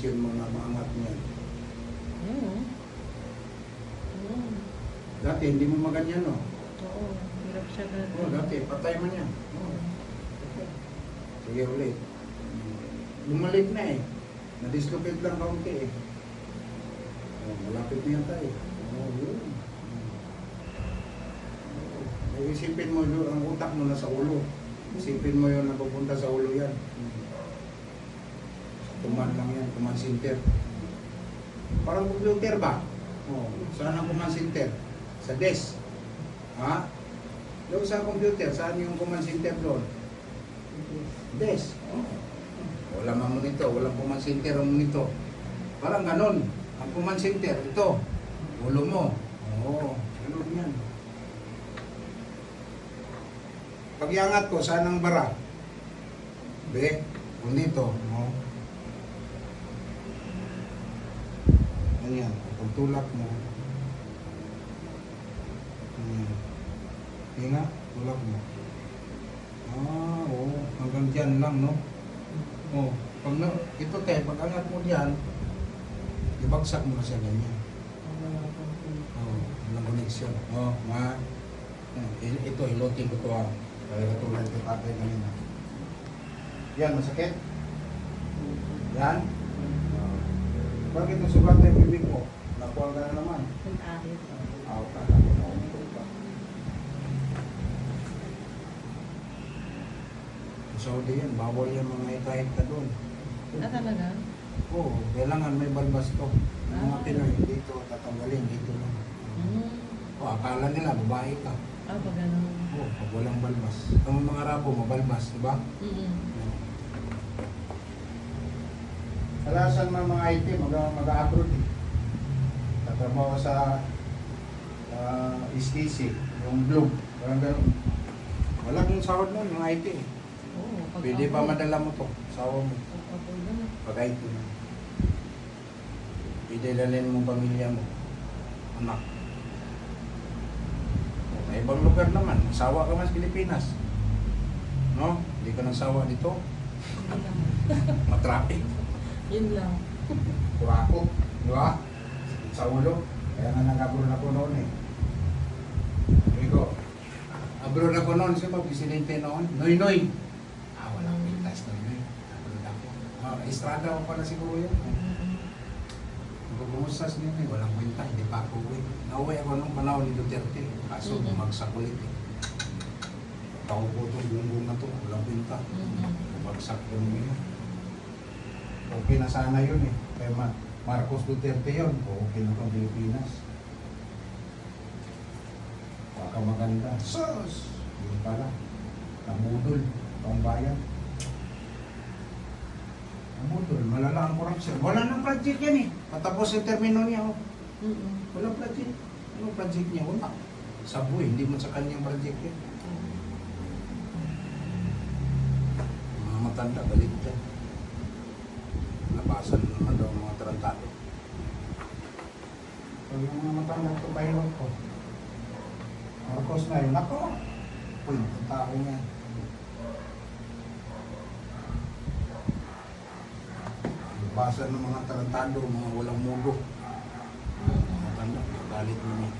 koneksyon mo na maangat mo yan. Dati hindi mo maganyan, no? Oo, hirap siya dati. Oo, dati patay man yan. Oo. Sige ulit. Bumalik na eh. Na-dislocate lang kaunti eh. Oh, malapit na yan tayo. Oh, yun. Oh, isipin mo yun, ang utak mo na sa ulo. Isipin mo yun na pupunta sa ulo yan. Command lang yan, command center. Parang computer ba? Oh, saan ang command center? Sa desk. Ha? Doon sa computer, saan yung command center doon? Desk. Oh. Walang monitor, walang command center ang monitor. Parang ganon. Ang command center, ito. Ulo mo. Oo, ganon yan. Pag iangat ko, saan ang bara? Be, kung dito. No? Ganyan, pagtulak mo. Ganyan. Hinga, tulak mo. Ah, oo. Hanggang dyan lang, no? Oh, pag na, ito tayo, pag angat mo dyan, ibagsak mo na siya ganyan. Oh, walang koneksyon. Oh, ito, ilotin ko ito ha. Kaya katulad ko tatay kanina. Yan, masakit? Yan? Bakit nasugat na yung bibig mo? Nakuha ka na naman. Aw ka na. Sa Saudi yan, bawal yan mga ika-ika doon. Talaga? Oo, kailangan may balbas to. Yung mga Pinoy, dito tatanggalin, dito lang. O, akala nila, babae ka. Pag ganun. Oo, pag walang balbas. Ang mga Arabo, mabalbas, di ba? Kalasan mga IT, mag-abroad eh. Tatrabaho sa STC, yung Globe, parang gano'n. Wala kong sahod nun, yung IT eh. Pwede pa madala mo to, sawa mo. Pag IT na. Pwede dalhin mo pamilya mo, anak. Sa ibang lugar naman, sawa ka man sa Pilipinas. No? Hindi ka nasawa dito. Matraffic. Yun lang. Kurako, di ba? Sa ulo. Kaya nga nag-abroad ako noon eh. Rico, abroad ako noon, siya mag-presidente noon. Noy-noy. Walang pintas noy-noy. Abroad ako. Estrada ako pala siguro yun. Magpumusas niya eh. Walang pinta, hindi pa ako uwi. Nauwi ako nung panahon ni Duterte. Kaso bumagsak ulit eh. Tao po itong buong na ito. Walang pinta. Bumagsak ko nung yun. Okay na sana yun eh. Kaya Marcos Duterte yun. Okay na pang Pilipinas. Baka maganda. Sus! Yun pala. Nabudol. Ang bayan. Nabudol. Malala ang corruption. Wala nang project yan eh. Patapos yung termino niya. Oh. Walang project. Anong project niya? Wala. Subway. Hindi mo sa kanyang project yan. Mga matanda. Galit dyan. Labasan naman daw mga tarantado. So yung mga matanda ito bailot ko. Marcos na yun. Ako! Uy, ang tao niya. Labasan ng mga tarantado, mga walang mugo. Mga matanda, galit mo niya.